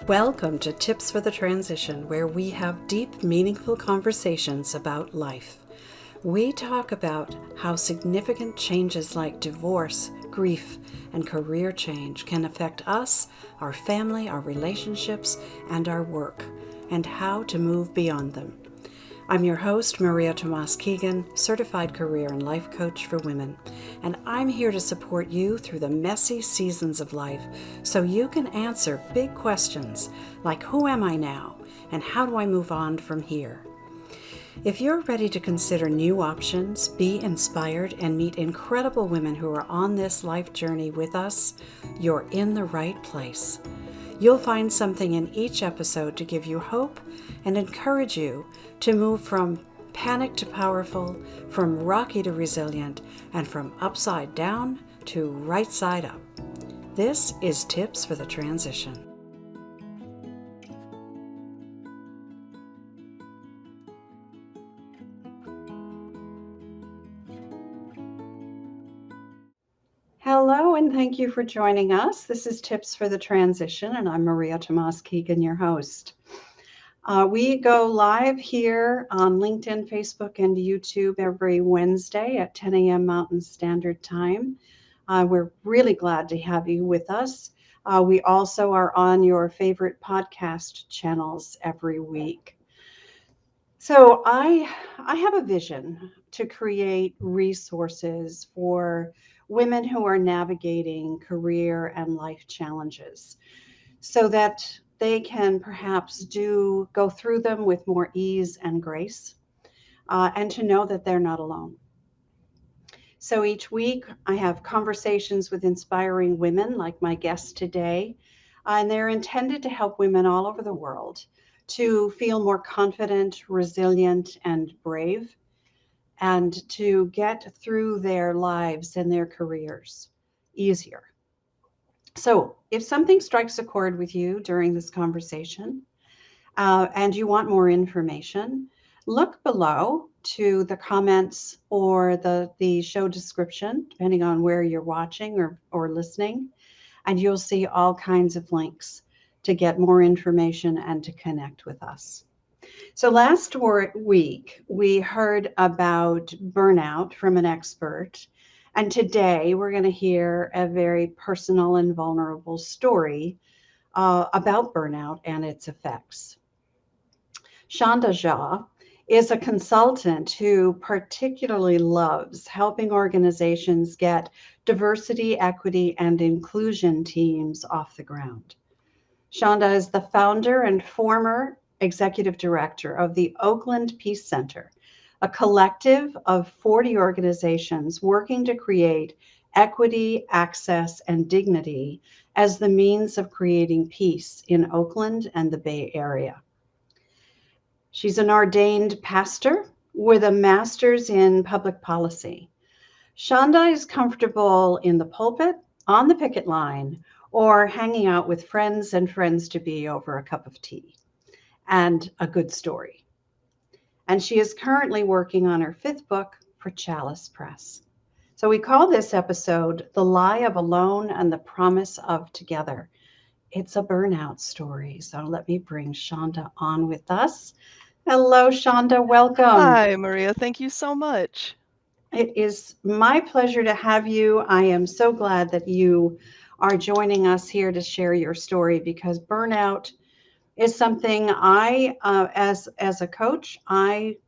Welcome to Tips for the Transition, where we have deep, meaningful conversations about life. We talk about how significant changes like divorce, grief, and career change can affect us, our family, our relationships, and our work, and how to move beyond them. I'm your host, Maria Tomás-Keegan, certified career and life coach for women, and I'm here to support you through the messy seasons of life so you can answer big questions like who am I now and how do I move on from here? If you're ready to consider new options, be inspired, and meet incredible women who are on this life journey with us, you're in the right place. You'll find something in each episode to give you hope and encourage you to move from panic to powerful, from rocky to resilient, and from upside down to right side up. This is Tips for the Transition. Hello, and thank you for joining us. This is Tips for the Transition, and I'm Maria Tomás-Keegan, your host. We go live here on LinkedIn, Facebook, and YouTube every Wednesday at 10 a.m. Mountain Standard Time. We're really glad to have you with us. We also are on your favorite podcast channels every week. So I have a vision to create resources for women who are navigating career and life challenges so that they can perhaps go through them with more ease and grace, and to know that they're not alone. So each week I have conversations with inspiring women like my guest today, and they're intended to help women all over the world to feel more confident, resilient, and brave, and to get through their lives and their careers easier. So if something strikes a chord with you during this conversation, and you want more information, look below to the comments or the show description, depending on where you're watching or listening, and you'll see all kinds of links to get more information and to connect with us. So last week, we heard about burnout from an expert. And today, we're going to hear a very personal and vulnerable story about burnout and its effects. Sandhya Jha is a consultant who particularly loves helping organizations get diversity, equity, and inclusion teams off the ground. Sandhya is the founder and former executive director of the Oakland Peace Center, a collective of 40 organizations working to create equity, access, and dignity as the means of creating peace in Oakland and the Bay Area. She's an ordained pastor with a master's in public policy. Sandhya is comfortable in the pulpit, on the picket line, or hanging out with friends and friends to be over a cup of tea and a good story. And she is currently working on her 5th book for Chalice Press. So we call this episode The Lie of Alone and the Promise of Together. It's a burnout story. So let me bring Sandhya on with us. Hello, Sandhya. Welcome. Hi, Maria. Thank you so much. It is my pleasure to have you. I am so glad that you are joining us here to share your story, because burnout is something as a coach, I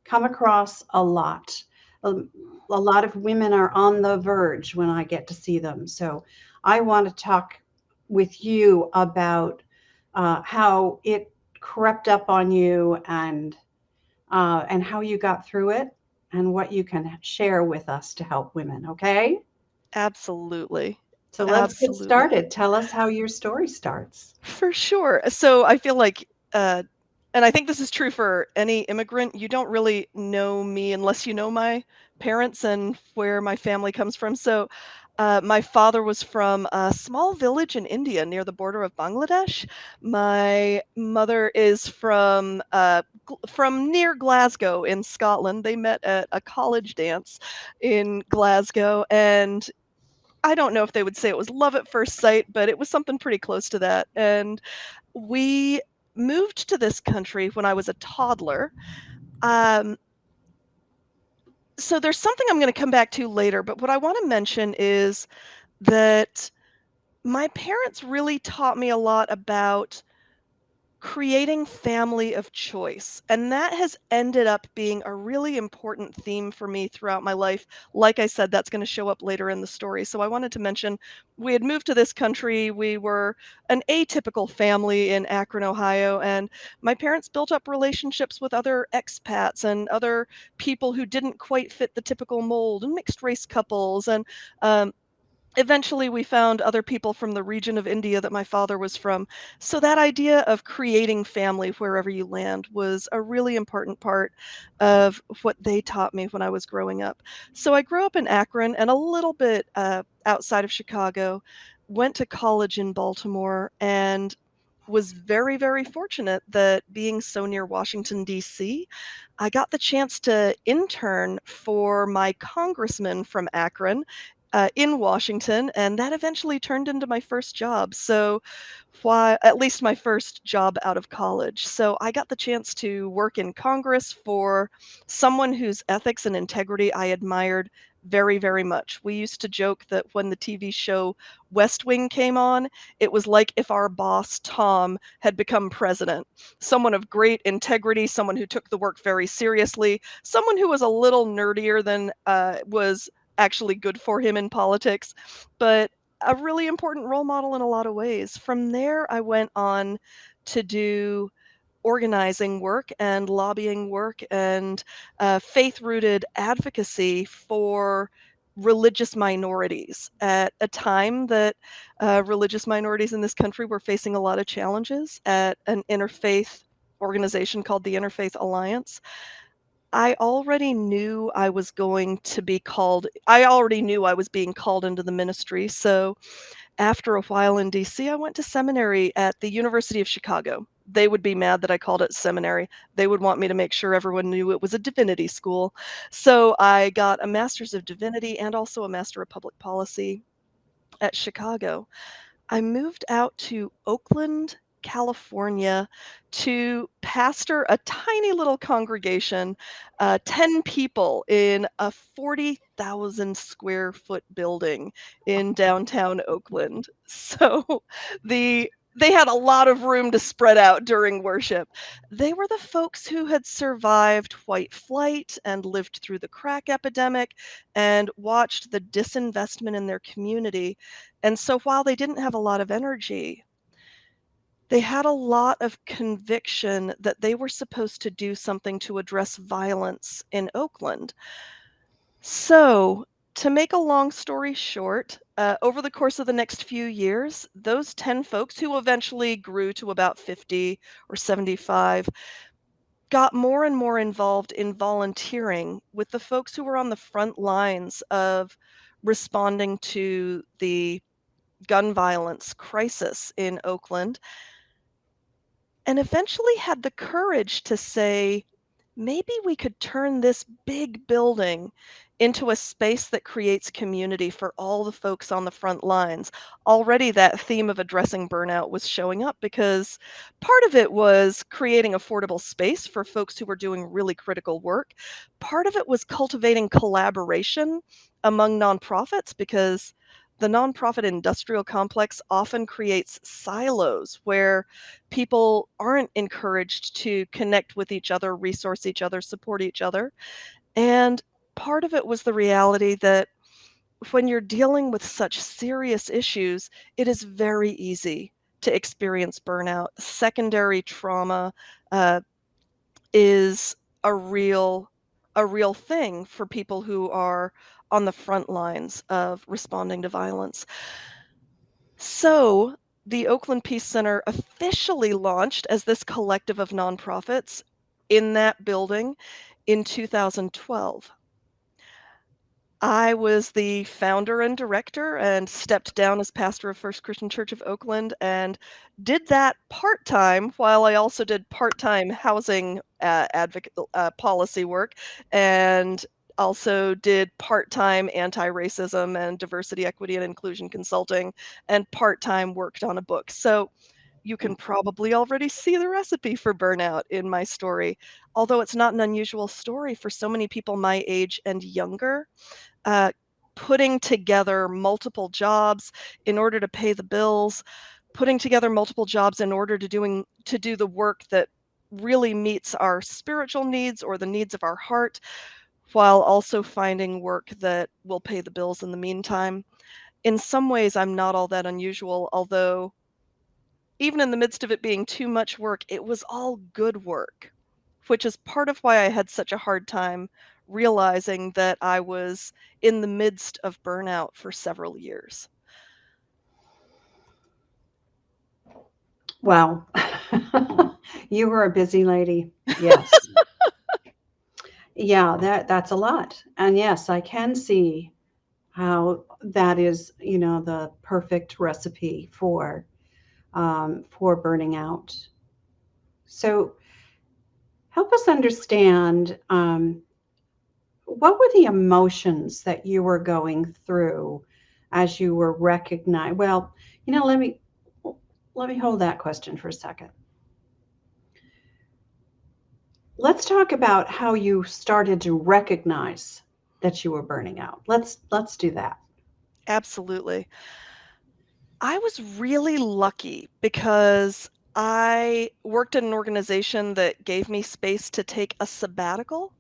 come across a lot. A lot of women are on the verge when I get to see them. So I want to talk with you about how it crept up on you and how you got through it and what you can share with us to help women. Okay. Absolutely. So let's get Absolutely. started. Tell us how your story starts. For sure. So I feel like, and I think this is true for any immigrant, you don't really know me unless you know my parents and where my family comes from. So my father was from a small village in India near the border of Bangladesh. My mother is from near Glasgow in Scotland. They met at a college dance in Glasgow, and I don't know if they would say it was love at first sight, but it was something pretty close to that. And we moved to this country when I was a toddler. Um, so there's something I'm going to come back to later, but what I want to mention is that my parents really taught me a lot about creating family of choice, and that has ended up being a really important theme for me throughout my life. Like I said, that's gonna show up later in the story, so I wanted to mention we had moved to this country, we were an atypical family in Akron, Ohio, and my parents built up relationships with other expats and other people who didn't quite fit the typical mold, and mixed race couples, and, um, eventually, we found other people from the region of India that my father was from. So that idea of creating family wherever you land was a really important part of what they taught me when I was growing up. So I grew up in Akron and a little bit outside of Chicago, went to college in Baltimore, and was very, very fortunate that being so near Washington, D.C., I got the chance to intern for my congressman from Akron in Washington, and that eventually turned into my first job. So, why at least my first job out of college. So, I got the chance to work in Congress for someone whose ethics and integrity I admired very, very much. We used to joke that when the TV show West Wing came on, it was like if our boss, Tom, had become president. Someone of great integrity, someone who took the work very seriously, someone who was a little nerdier than was actually good for him in politics, but a really important role model in a lot of ways. From there, I went on to do organizing work and lobbying work and faith rooted advocacy for religious minorities at a time that religious minorities in this country were facing a lot of challenges at an interfaith organization called the Interfaith Alliance. I already knew I was being called into the ministry, so after a while in DC, I went to seminary at the University of Chicago. They would be mad that I called it seminary. They would want me to make sure everyone knew it was a divinity school. So I got a master's of divinity and also a master of public policy at Chicago. I moved out to Oakland, California to pastor a tiny little congregation, 10 people in a 40,000 square foot building in downtown Oakland. So the they had a lot of room to spread out during worship. They were the folks who had survived white flight and lived through the crack epidemic and watched the disinvestment in their community, and so while they didn't have a lot of energy, they had a lot of conviction that they were supposed to do something to address violence in Oakland. So, to make a long story short, over the course of the next few years, those 10 folks who eventually grew to about 50 or 75 got more and more involved in volunteering with the folks who were on the front lines of responding to the gun violence crisis in Oakland, and eventually had the courage to say, maybe we could turn this big building into a space that creates community for all the folks on the front lines. Already, that theme of addressing burnout was showing up because part of it was creating affordable space for folks who were doing really critical work. Part of it was cultivating collaboration among nonprofits because the nonprofit industrial complex often creates silos where people aren't encouraged to connect with each other, resource each other, support each other. And part of it was the reality that when you're dealing with such serious issues, it is very easy to experience burnout. Secondary trauma uh, is a real a real thing for people who are on the front lines of responding to violence. So, the Oakland Peace Center officially launched as this collective of nonprofits in that building in 2012. I was the founder and director and stepped down as pastor of First Christian Church of Oakland and did that part-time while I also did part-time housing advocate policy work and also did part-time anti-racism and diversity, equity, and inclusion consulting and part-time worked on a book. So You can probably already see the recipe for burnout in my story, although it's not an unusual story for so many people my age and younger. Uh, Putting together multiple jobs in order to pay the bills, putting together multiple jobs in order to do the work that really meets our spiritual needs or the needs of our heart, while also finding work that will pay the bills in the meantime. In some ways, I'm not all that unusual, although even in the midst of it being too much work, it was all good work, which is part of why I had such a hard time realizing that I was in the midst of burnout for several years. Wow. You were a busy lady. Yes. Yeah, that's a lot. And yes, I can see how that is, the perfect recipe for burning out. So help us understand, what were the emotions that you were going through as you were recognized? Well, let me hold that question for a second. Let's talk about how you started to recognize that you were burning out. Let's do that. Absolutely. I was really lucky because I worked at an organization that gave me space to take a sabbatical.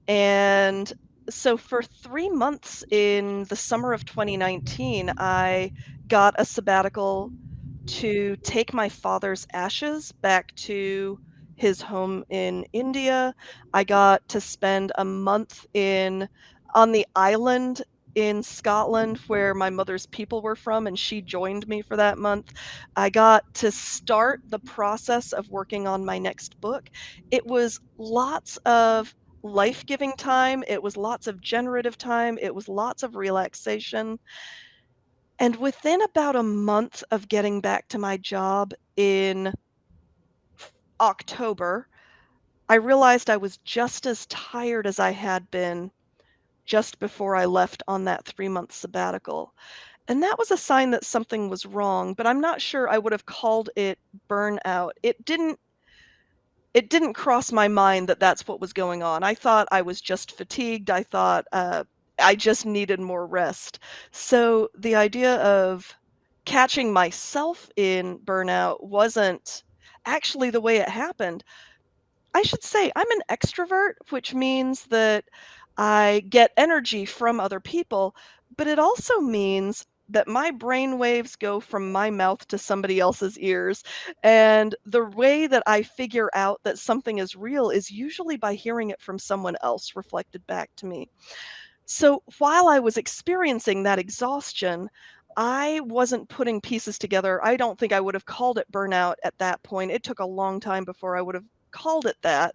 And so for 3 months in the summer of 2019, I got a sabbatical to take my father's ashes back to his home in India. I got to spend a month in on the island in Scotland where my mother's people were from, and she joined me for that month. I got to start the process of working on my next book. It was lots of life-giving time, it was lots of generative time, it was lots of relaxation. And within about a month of getting back to my job in October, I realized I was just as tired as I had been just before I left on that 3-month sabbatical. And that was a sign that something was wrong, but I'm not sure I would have called it burnout. It didn't cross my mind that that's what was going on. I thought I was just fatigued. I thought, I just needed more rest. So the idea of catching myself in burnout wasn't actually the way it happened. I should say I'm an extrovert, which means that I get energy from other people, but it also means that my brain waves go from my mouth to somebody else's ears. And the way that I figure out that something is real is usually by hearing it from someone else reflected back to me. So while I was experiencing that exhaustion, I wasn't putting pieces together. I don't think I would have called it burnout at that point. It took a long time before I would have called it that.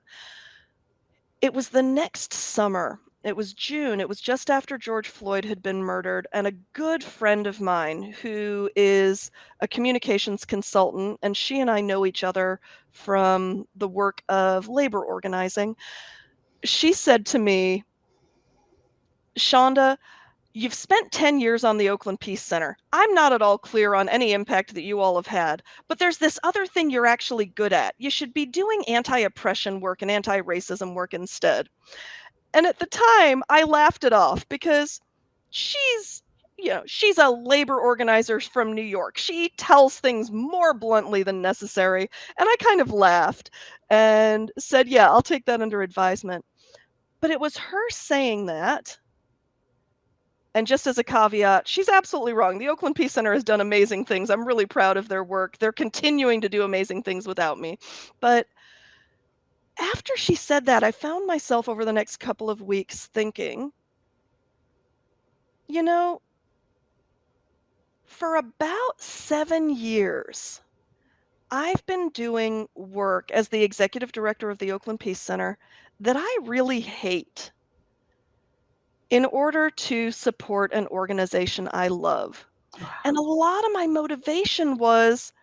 It was the next summer. It was June. It was just after George Floyd had been murdered, and a good friend of mine who is a communications consultant, and she and I know each other from the work of labor organizing. She said to me, "Shonda, you've spent 10 years on the Oakland Peace Center. I'm not at all clear on any impact that you all have had, but there's this other thing you're actually good at. You should be doing anti-oppression work and anti-racism work instead." And at the time, I laughed it off because she's, she's a labor organizer from New York. She tells things more bluntly than necessary. And I kind of laughed and said, "Yeah, I'll take that under advisement." But it was her saying that. And just as a caveat, she's absolutely wrong. The Oakland Peace Center has done amazing things. I'm really proud of their work. They're continuing to do amazing things without me. But after she said that, I found myself over the next couple of weeks thinking, you know, for about 7 years, I've been doing work as the executive director of the Oakland Peace Center that I really hate in order to support an organization I love. And a lot of my motivation was,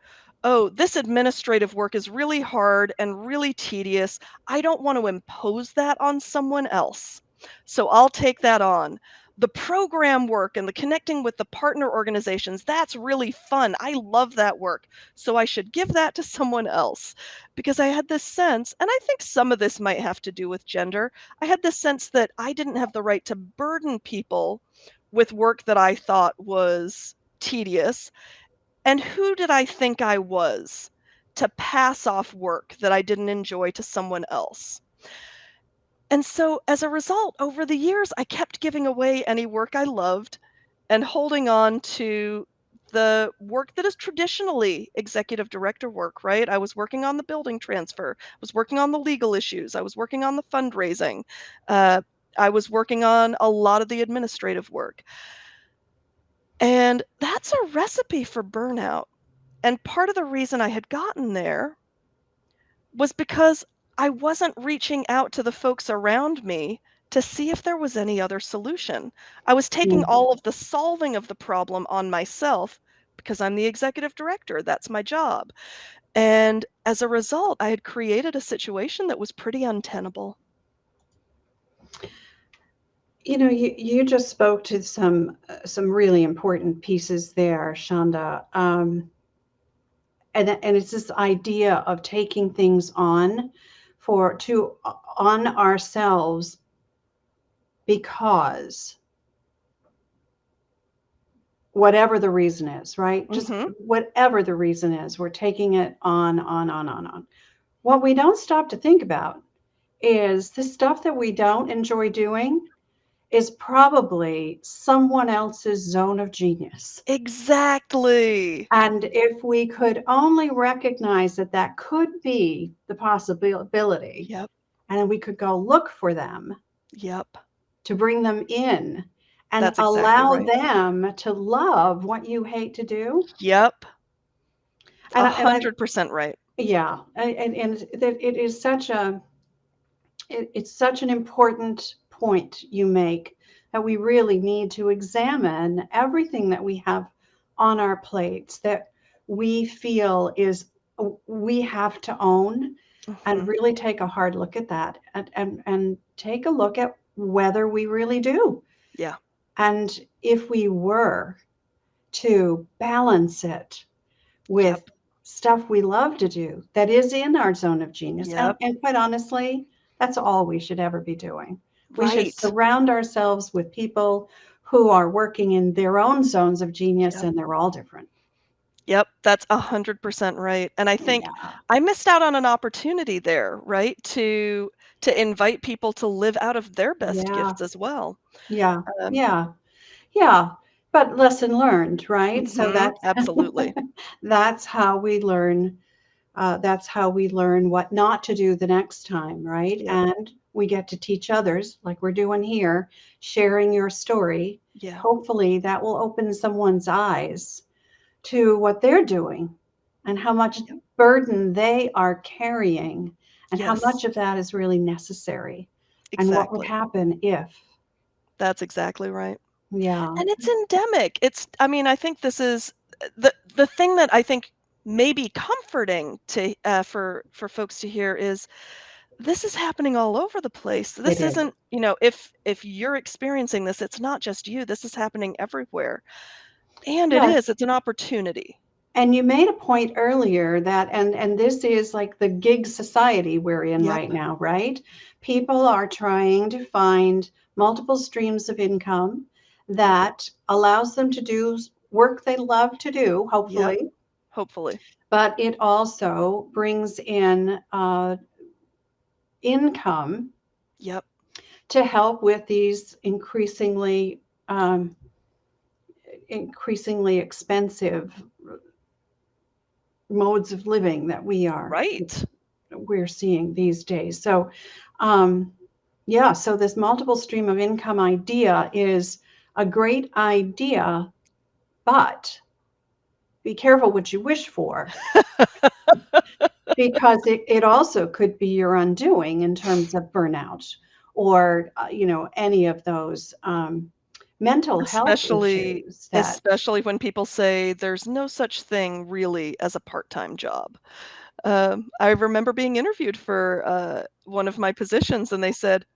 "Oh, this administrative work is really hard and really tedious. I don't want to impose that on someone else. So I'll take that on." the program work and the connecting with the partner organizations, that's really fun. I love that work. So I should give that to someone else. Because I had this sense, and I think some of this might have to do with gender. I had this sense that I didn't have the right to burden people with work that I thought was tedious. And who did I think I was to pass off work that I didn't enjoy to someone else? And so as a result, over the years, I kept giving away any work I loved and holding on to the work that is traditionally executive director work, right? I was working on the building transfer, I was working on the legal issues, I was working on the fundraising, uh, I was working on a lot of the administrative work. And that's a recipe for burnout. And part of the reason I had gotten there was because I wasn't reaching out to the folks around me to see if there was any other solution. I was taking Mm. all of the solving of the problem on myself because I'm the executive director, that's my job. And as a result, I had created a situation that was pretty untenable. You just spoke to some really important pieces there, Shonda. And it's this idea of taking things on ourselves because whatever the reason is, right? Just Mhm. whatever the reason is, we're taking it on. What we don't stop to think about is the stuff that we don't enjoy doing is probably someone else's zone of genius. Exactly. And if we could only recognize that that could be the possibility, Yep. and then we could go look for them Yep. to bring them in and That's exactly allow right. them to love what you hate to do. Yep. And I 100% right. yeah, and that it is it's such an important point you make that we really need to examine everything that we have on our plates that we feel is we have to own and Mhm. really take a hard look at that and take a look at whether we really do. Yeah. And if we were to balance it with Yep. stuff we love to do that is in our zone of genius. And, Yep. and quite honestly, that's all we should ever be doing. We should Right. surround ourselves with people who are working in their own zones of genius, Yep. and they're all different. Yep, that's 100% right, and I think Yeah. I missed out on an opportunity there, right, to invite people to live out of their best Yeah. gifts as well. Yeah. Um, Yeah. Yeah. But lesson learned, right? So mhm, that's absolutely. that's how we learn. That's how we learn what not to do the next time, right? Yep, And we get to teach others, like we're doing here, sharing your story. yeah, Hopefully, that will open someone's eyes to what they're doing and how much yep, burden they are carrying and how yes, much of that is really necessary and what would exactly. happen if. That's exactly right, Yeah. and it's endemic. I mean, I think this is the thing that I think may be comforting to for folks to hear is this is happening all over the place. It This is. isn't, if you're experiencing this, it's not just you. This is happening everywhere. And Yeah. it's an opportunity. And you made a point earlier that and this is like the gig society we're in Yep, right now, right? People are trying to find multiple streams of income yep, that allows them to do work they love to do, yep, hopefully, hopefully. but it also brings in income Yep, to help with these um, increasingly expensive modes of living that right. we're seeing these days. So, um, yeah, so this multiple stream of income idea is a great idea, but be careful what you wish for because it also could be your undoing in terms of burnout or, any of those mental health Especially issues that, especially when people say there's no such thing really as a part-time job. I remember being interviewed for, one of my positions, and they said,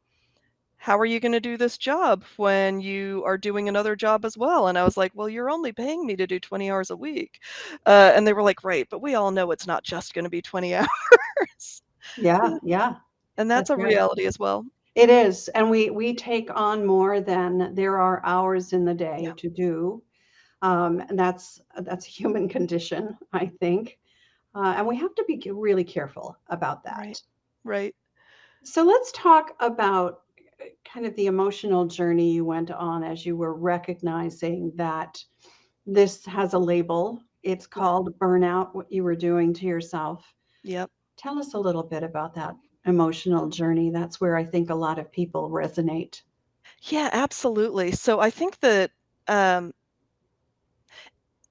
how are you going to do this job when you are doing another job as well? And I was like, well, you're only paying me to do 20 hours a week. And they were like, right, but we all know it's not just going to be 20 hours. Yeah, yeah, And that's that's a right. reality as well. It is, and we take on more than there are hours in the day Yeah, to do, and that's a human condition, I think, and we have to be really careful about right, that. right. So let's talk about kind of the emotional journey you went on as you were recognizing that this has a label. It's Yeah, called burnout, what you were doing to yourself. yep. Tell us a little bit about that emotional journey. That's where I think a lot of people resonate. Yeah, absolutely. So I think that um,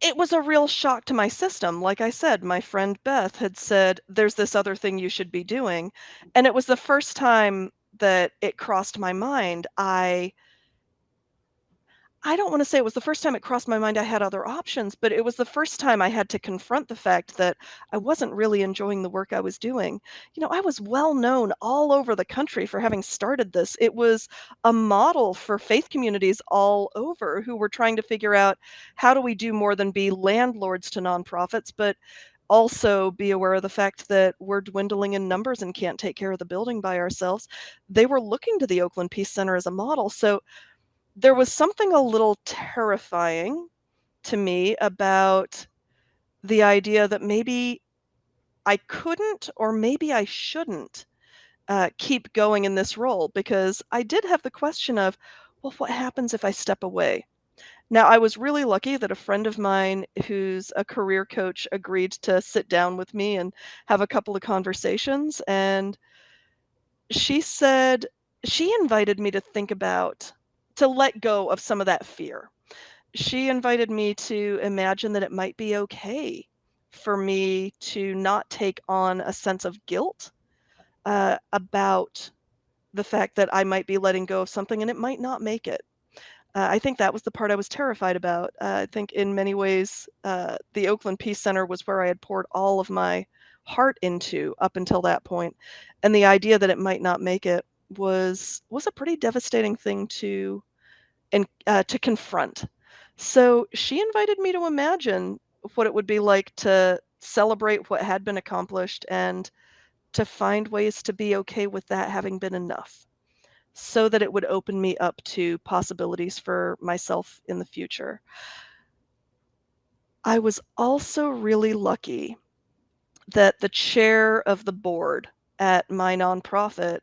it was a real shock to my system. Like I said, my friend Beth had said, there's this other thing you should be doing. And it was the first time that it crossed my mind. I don't wanna say it was the first time it crossed my mind I had other options, but it was the first time I had to confront the fact that I wasn't really enjoying the work I was doing. You know, I was well known all over the country for having started this. It was a model for faith communities all over who were trying to figure out, how do we do more than be landlords to nonprofits, but also be aware of the fact that we're dwindling in numbers and can't take care of the building by ourselves. They were looking to the Oakland Peace Center as a model. So there was something a little terrifying to me about the idea that maybe I couldn't or maybe I shouldn't keep going in this role, because I did have the question of, well, what happens if I step away? Now, I was really lucky that a friend of mine who's a career coach agreed to sit down with me and have a couple of conversations. And she said, she invited me to think about, to let go of some of that fear. She invited me to imagine that it might be okay for me to not take on a sense of guilt about the fact that I might be letting go of something and it might not make it. I think that was the part I was terrified about. I think in many ways, the Oakland Peace Center was where I had poured all of my heart into up until that point, and the idea that it might not make it was a pretty devastating thing to confront. So she invited me to imagine what it would be like to celebrate what had been accomplished and to find ways to be okay with that having been enough, so that it would open me up to possibilities for myself in the future. I was also really lucky that the chair of the board at my nonprofit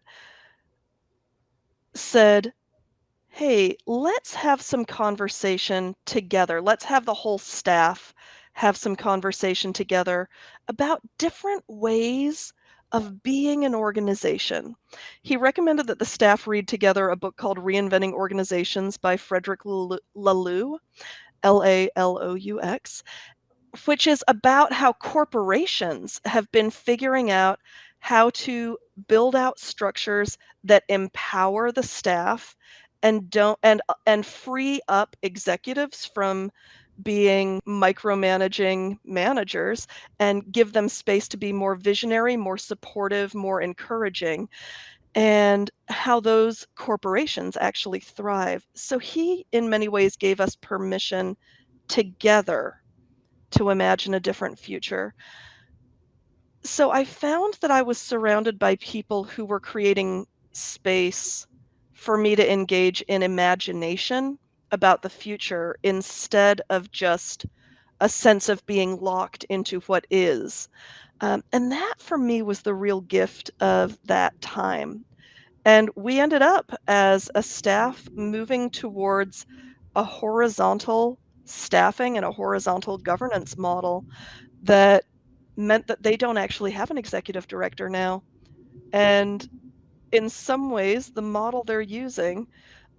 said, hey, let's have some conversation together. Let's have the whole staff have some conversation together about different ways of being an organization. He recommended that the staff read together a book called Reinventing Organizations by Frederick Laloux, Laloux, which is about how corporations have been figuring out how to build out structures that empower the staff and don't and free up executives from being micromanaging managers and give them space to be more visionary, more supportive, more encouraging, and how those corporations actually thrive. So he, in many ways, gave us permission together to imagine a different future. So I found that I was surrounded by people who were creating space for me to engage in imagination about the future instead of just a sense of being locked into what is. And that for me was the real gift of that time. And we ended up as a staff moving towards a horizontal staffing and a horizontal governance model that meant that they don't actually have an executive director now. And in some ways, the model they're using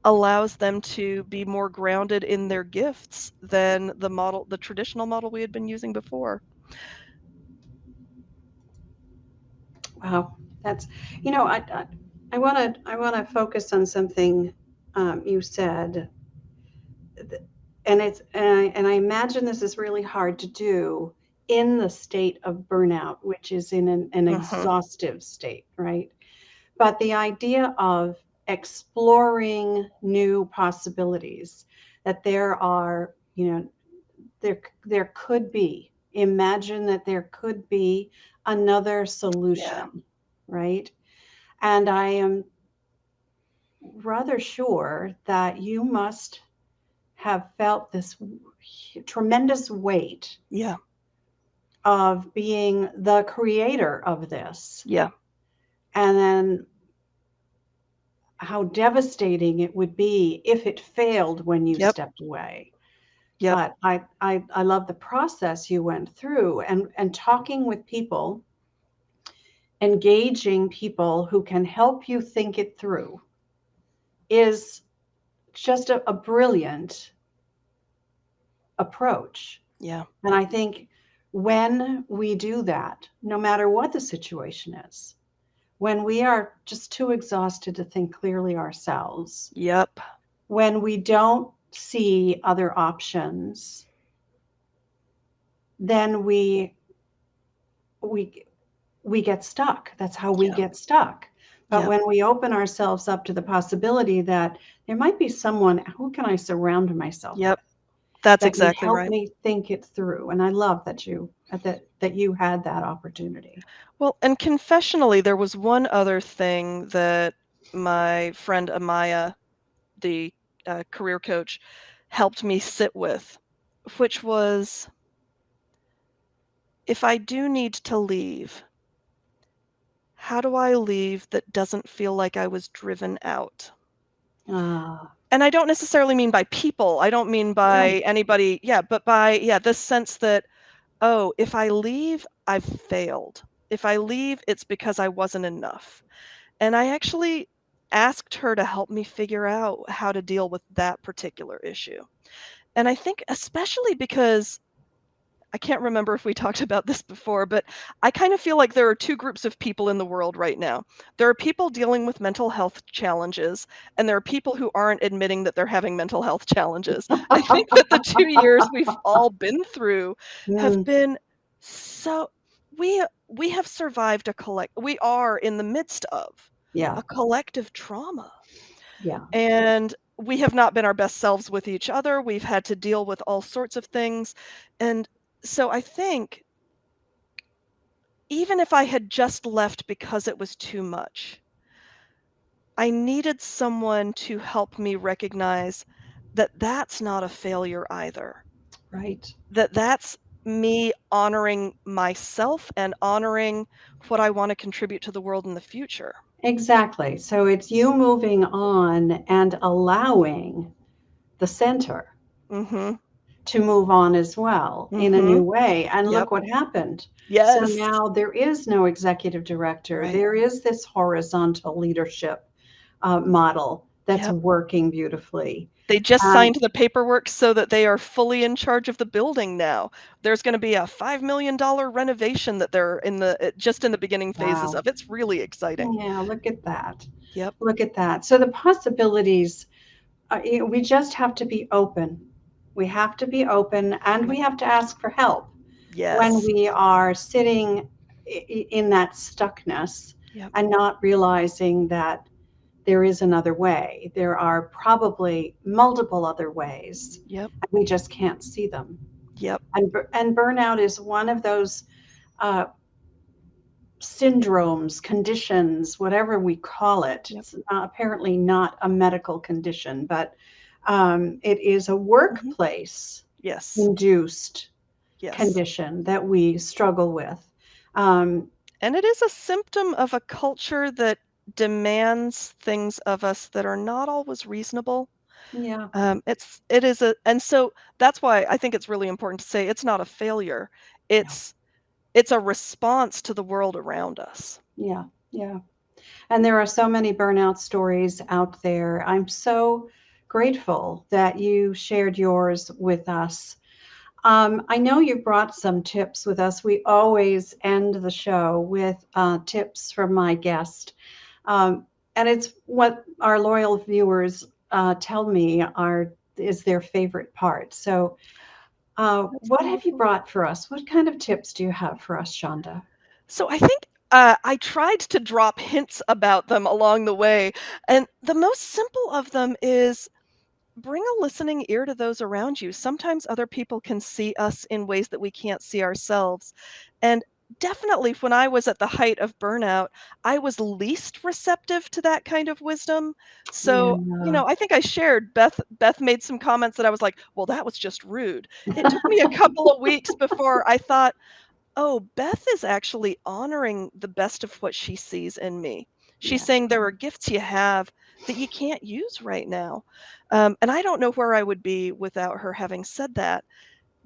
allows them to be more grounded in their gifts than the traditional model we had been using before. Wow, that's I want to focus on something you said, and I imagine this is really hard to do in the state of burnout, which is in an Mhm. exhaustive state, right? But the idea of exploring new possibilities, that there are, there could be, imagine that there could be another Yeah. solution, right? And I am rather sure that you must have felt this tremendous weight Yeah. of being the creator of this, Yeah. and then how devastating it would be if it failed when you Yep. stepped away. Yep. But I love the process you went through, and talking with people, engaging people who can help you think it through is just a brilliant approach. Yeah. And I think when we do that, no matter what the situation is, when we are just too exhausted to think clearly ourselves, Yep. when we don't see other options, then we we get stuck. That's how we Yeah. get stuck. But Yep. when we open ourselves up to the possibility that there might be someone, who can I surround myself with, Yep. That's that may exactly help right. me think it through. And I love that you had that opportunity. Well, and confessionally, there was one other thing that my friend Amaya, the career coach, helped me sit with, which was, if I do need to leave, how do I leave that doesn't feel like I was driven out? Ah, And I don't necessarily mean by people. I don't mean by right. anybody. Yeah, but by, yeah, this sense that, oh, if I leave, I've failed. If I leave, it's because I wasn't enough. And I actually asked her to help me figure out how to deal with that particular issue. And I think especially because I can't remember if we talked about this before, but I kind of feel like there are two groups of people in the world right now. There are people dealing with mental health challenges, and there are people who aren't admitting that they're having mental health challenges. I think that the 2 years we've all been through have Mm, been so we have survived we are in the midst of yeah, a collective trauma. yeah, And we have not been our best selves with each other. We've had to deal with all sorts of things. And so I think even if I had just left because it was too much, I needed someone to help me recognize that that's not a failure either. right. That that's me honoring myself and honoring what I want to contribute to the world in the future. Exactly. So it's you moving on and allowing the center Mhm. to move on as well in a new Mhm. way. And Yep. look what happened. So Yes. now there is no executive director. Right. There is this horizontal leadership model that's Yep. working beautifully. They just And signed the paperwork so that they are fully in charge of the building now. There's gonna be a $5 million renovation that they're just in the beginning phases wow, of. It's really exciting. yeah, look at that. Yep. Look at that. So the possibilities, we just have to be open. We have to be open, and Yep. we have to ask for help when Yes. we are sitting in that stuckness Yep. and not realizing that there is another way. There are probably multiple other ways, Yep. and we just can't see them. Yep. And burnout is one of those uh, syndromes, conditions, whatever we call it. Yep. It's apparently not a medical condition, but it is a Mhm. workplace Yes. induced Yes. condition that we struggle with. Um, And it is a symptom of a culture that demands things of us that are not always reasonable. yeah, It is a and so that's why I think it's really important to say it's not a failure. yeah, It's a response to the world around us. yeah, yeah. And there are so many burnout stories out there. I'm so grateful that you shared yours with us. I know you brought some tips with us. We always end the show with tips from my guest. And it's what our loyal viewers tell me is their favorite part. So, That's what have you wonderful. brought for us? What kind of tips do you have for us, Shonda? So I think I tried to drop hints about them along the way, and the most simple of them is bring a listening ear to those around you. Sometimes other people can see us in ways that we can't see ourselves. And definitely when I was at the height of burnout, I was least receptive to that kind of wisdom. So, Yeah. I think I shared Beth made some comments that I was like, "Well, that was just rude." It took me a couple of weeks before I thought, "Oh, Beth is actually honoring the best of what she sees in me." She's Yeah. saying there are gifts you have that you can't use right now. And I don't know where I would be without her having said that.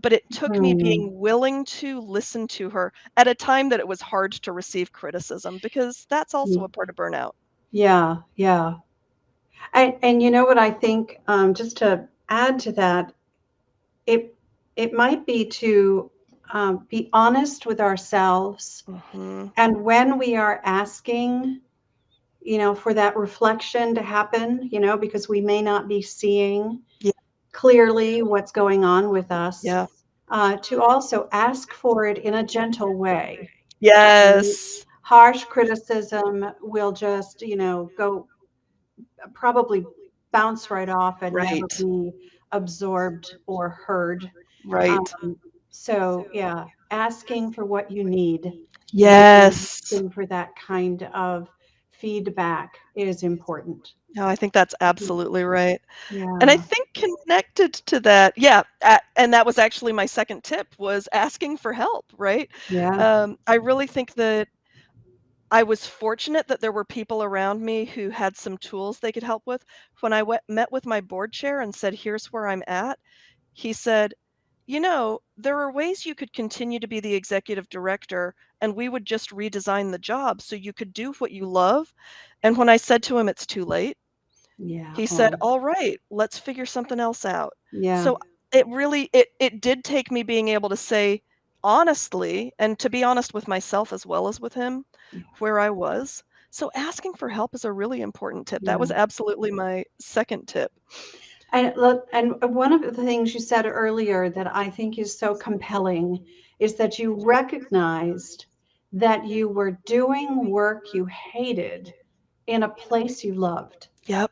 But it took me Hmm. being willing to listen to her at a time that it was hard to receive criticism because that's also a part of burnout. Yeah. Yeah. And you know what I think, just to add to that, it it might be to be honest with ourselves, Mhm. and when we are asking, for that reflection to happen, because we may not be seeing Yeah, clearly what's going on with us, yeah. to also ask for it in a gentle way. Right? Yes. Harsh criticism will just, go probably bounce right off and never Right. be absorbed or heard. Right. Um, so, yeah, asking for what you need, really Yes. asking for that kind of feedback is important. No, I think that's absolutely right. And I Yeah, think connected to that, yeah, and that was actually my second tip was asking for help, right? yeah, I really think that I was fortunate that there were people around me who had some tools they could help with. When I met with my board chair and said, "Here's where I'm at," he said, there are ways you could continue to be the executive director, and we would just redesign the job so you could do what you love." And when I said to him, "It's too late," yeah. he said, Oh, "All right, let's figure something else out." yeah, So it really it did take me being able to say honestly, and to be honest with myself as well as with him, yeah, where I was. So asking for help is a really important tip. That was yeah. absolutely my second tip. And look, and one of the things you said earlier that I think is so compelling is that you recognized that you were doing work you hated in a place you loved. Yep.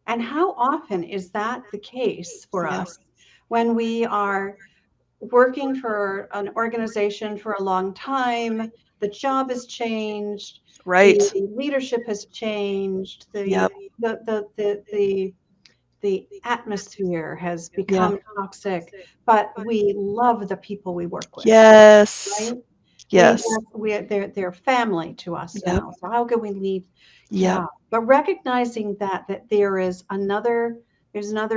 And how often is that the case for Yeah. us when we are working for an organization for a long time? The job has changed, the Right. leadership has changed, Yep. the atmosphere has Yeah. become toxic, but we love the people we work with, Yes. right? Yes. They're family to us Yep. now. So how can we leave? Yep. Yeah, but recognizing that there's another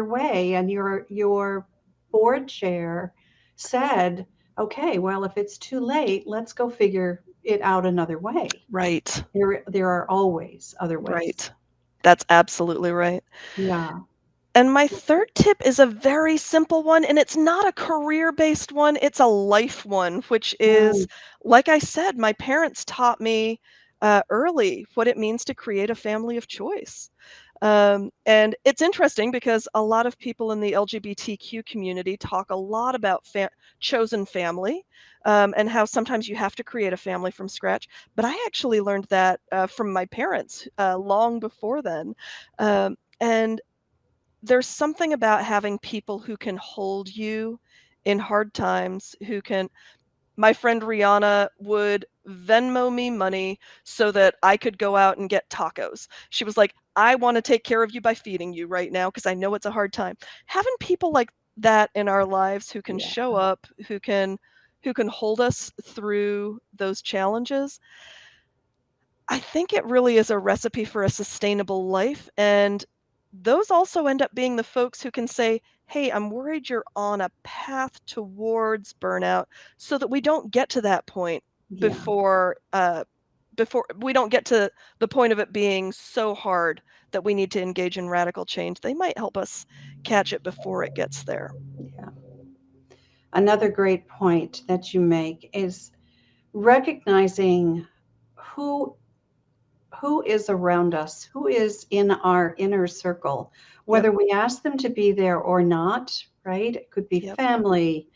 way, and your board chair said, okay, well, if it's too late, let's go figure it out another way. Right. There are always other ways. Right. That's absolutely right. Yeah. And my third tip is a very simple one, and it's not a career-based one, it's a life one, which is, Mm, like I said, my parents taught me, early what it means to create a family of choice. And it's interesting because a lot of people in the LGBTQ community talk a lot about chosen family, and how sometimes you have to create a family from scratch, but I actually learned that, from my parents, long before then. And there's something about having people who can hold you in hard times, who can my friend Rihanna would Venmo me money so that I could go out and get tacos. She was like, "I wanna take care of you by feeding you right now because I know it's a hard time." Having people like that in our lives who can yeah. show up, who can hold us through those challenges, I think it really is a recipe for a sustainable life, and those also end up being the folks who can say, "Hey, I'm worried you're on a path towards burnout," so that we don't get to that point Yeah. before we don't get to the point of it being so hard that we need to engage in radical change. They might help us catch it before it gets there. Yeah. Another great point that you make is recognizing who who is around us, who is in our inner circle, Yep, whether we ask them to be there or not, right? It could be yep, family,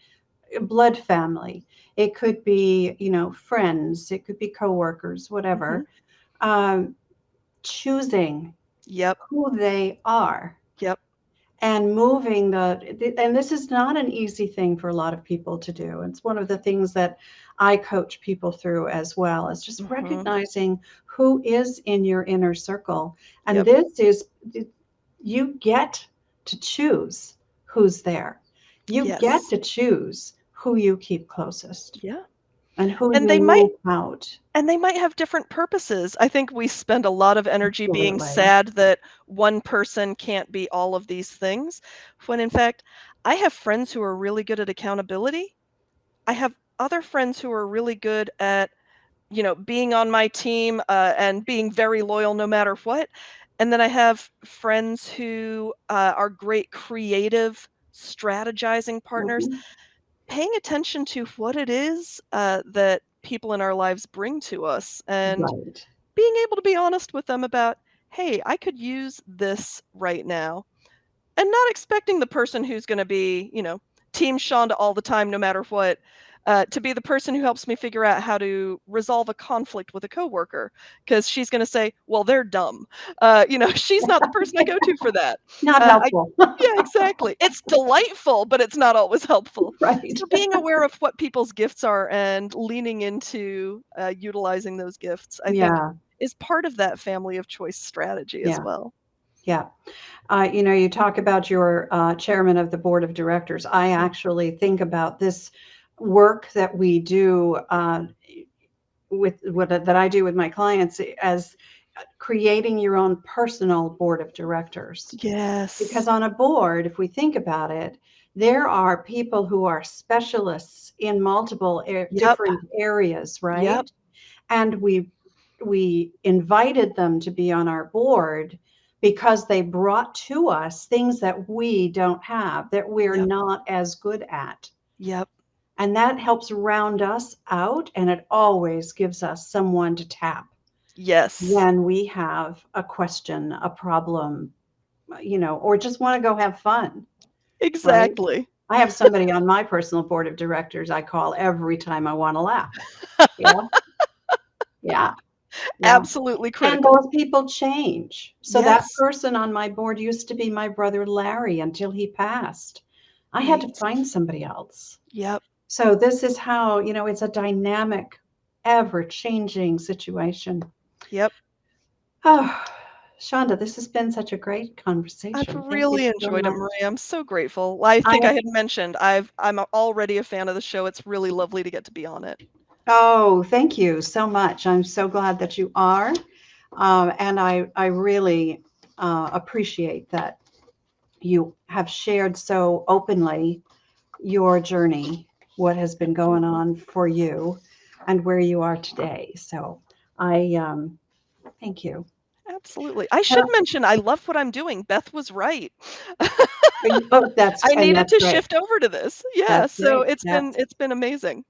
blood family. It could be, friends. It could be coworkers, Mhm. whatever. Um, Choosing Yep. who they are Yep. and moving and this is not an easy thing for a lot of people to do. It's one of the things that I coach people through as well, is just Mhm. recognizing who is in your inner circle. And Yep. this is, you get to choose who's there. You get Yes. to choose who you keep closest Yeah. and who And you they might move out. and they might have different purposes. I think we spend a lot of energy being Absolutely. sad that one person can't be all of these things, when in fact, I have friends who are really good at accountability. I have other friends who are really good at, being on my team, and being very loyal no matter what. And then I have friends who, are great creative strategizing partners. Mhm. Paying attention to what it is, that people in our lives bring to us, and Right. being able to be honest with them about, "Hey, I could use this right now." And not expecting the person who's gonna be, team Shonda all the time no matter what, to be the person who helps me figure out how to resolve a conflict with a coworker, because she's gonna say, "Well, they're dumb." She's not the person I go to for that. Not I helpful. Yeah, exactly. It's delightful, but it's not always helpful. Right. So being aware of what people's gifts are and leaning into, utilizing those gifts, I think, Yeah. is part of that family of choice strategy as Yeah. well. Yeah. You talk about your chairman of the board of directors. I Yeah. actually think about this work that we do with what that I do with my clients as creating your own personal board of directors. Because Yes. on a board, if we think about it, there are people who are specialists in multiple Yep. different areas, Yep. right? And we invited them to be on our board because they brought to us things that we don't have, that we're Yep. not as good at. Yep. And that helps round us out, and it always gives us someone to tap Yes. when we have a question, a problem, or just want to go have fun, right? Exactly. I have somebody on my personal board of directors I call every time I want to laugh. Yeah, yeah, yeah. Absolutely And critical. those people change. So that Yes. person on my board used to be my brother Larry until he passed. I had to Right. find somebody else. Yep. So this is how, it's a dynamic, ever-changing situation. Yep. Oh, Shonda, this has been such a great I've conversation. Thank you really so enjoyed it, much. Maria. I'm so grateful. I I think I had mentioned I'm already a fan of the show. It's really lovely to get to be on it. Oh, thank you so much. I'm so glad that you are. And I really appreciate that you have shared so openly your journey, what has been going Absolutely. on for you, and where you are today. So I thank you. Absolutely. I should Uh, mention I love what I'm doing. Beth was right. oh, that's I and needed that's to great. shift over to this. Yeah, That's so great. it's been Yes. it's been amazing.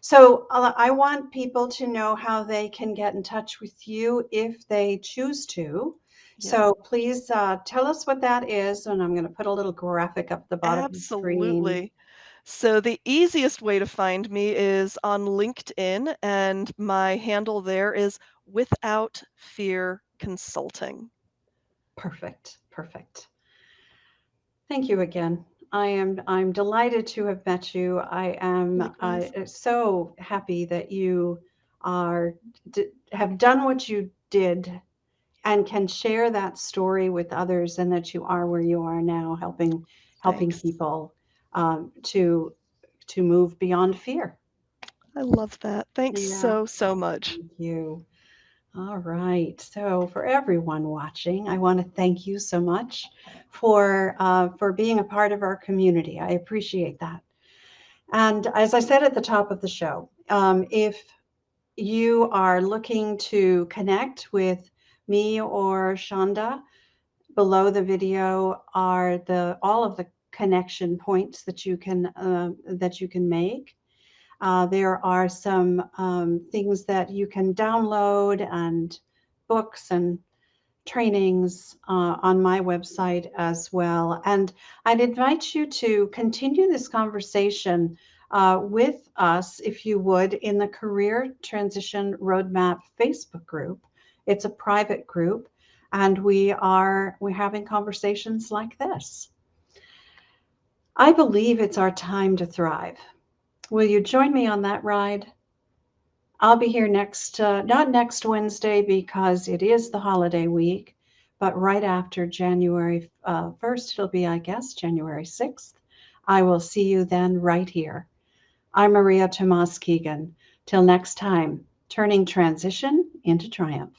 So I want people to know how they can get in touch with you if they choose to. Yeah. So please tell us what that is, and I'm going to put a little graphic up the bottom of the screen. Absolutely. So the easiest way to find me is on LinkedIn, and my handle there is Without Fear Consulting. Perfect. Perfect. Thank you again. I'm delighted to have met you. I am Likewise. so happy that you are have done what you did and can share that story with others, and that you are where you are now, helping Thanks. people to move beyond fear. I love that. Thanks Yeah, so, so much. thank you. All right. So for everyone watching, I want to thank you so much for being a part of our community. I appreciate that. And as I said at the top of the show, if you are looking to connect with me or Shonda, below the video are the all of the connection points that you can make. There are some things that you can download, and books and trainings on my website as well. And I'd invite you to continue this conversation with us, if you would, in the Career Transition Roadmap Facebook group. It's a private group, and we're having conversations like this. I believe it's our time to thrive. Will you join me on that ride? I'll be here not next Wednesday because it is the holiday week, but right after January 1st, it'll be, I guess, January 6th. I will see you then right here. I'm Maria Tomás-Keegan. Till next time, turning transition into triumph.